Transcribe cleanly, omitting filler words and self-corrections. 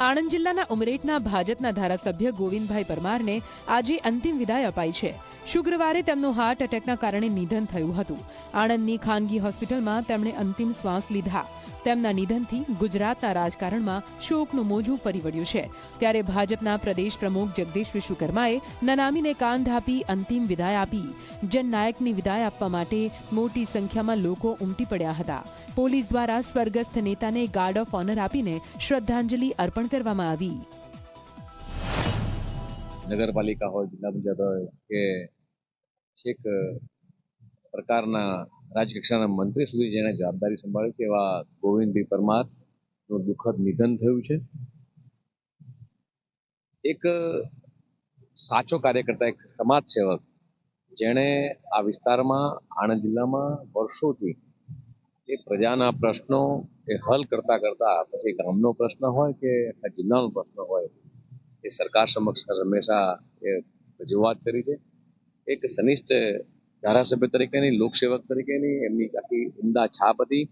આણંદ જિલ્લાના ઉમરેઠના ભાજપના ધારાસભ્ય ગોવિંદભાઈ પરમારને આજે અંતિમ વિદાય અપાઈ છે। શુક્રવારે તેમનું હાર્ટ એટેકના કારણે નિધન થયું હતું। આણંદની ખાનગી હોસ્પિટલમાં તેમણે અંતિમ શ્વાસ લીધા। તેમના નિધનથી ગુજરાતના રાજકારણમાં શોકનું મોજું ફરી વળ્યું છે। ત્યારે ભાજપના પ્રદેશ પ્રમુખ જગદીશ વિશ્વકર્માએ નનામીને કાન ધાપી અંતિમ વિદાય આપી। જનનાયકની વિદાય આપવા માટે મોટી સંખ્યામાં લોકો ઉમટી પડ્યા હતા। પોલીસ દ્વારા સ્વર્ગસ્થ નેતાને ગાર્ડ ઓફ ઓનર આપીને શ્રદ્ધાંજલિ અર્પણ કરવામાં આવી। નગરપાલિકા હોય, જિલ્લા પંચાયત હોય કે છેક સરકારના રાજ્યકક્ષાના મંત્રી સુધી જેને જવાબદારી સંભાળી છે એવા ગોવિંદભાઈ પરમારનું દુઃખદ નિધન થયું છે। એક સાચો કાર્યકર્તા, એક સમાજ સેવક જેણે આ વિસ્તારમાં આણંદ જિલ્લામાં વર્ષોથી એ પ્રજાના પ્રશ્નો એ હલ કરતા પછી ગામનો પ્રશ્ન હોય કે જિલ્લાનો પ્રશ્ન હોય એ સરકાર સમક્ષ હંમેશા એ રજૂઆત કરી છે। એક સનિષ્ઠ ધારાસભ્ય તરીકેની, લોકસેવક તરીકેની એમની આખી ઉમદા છાપ હતી।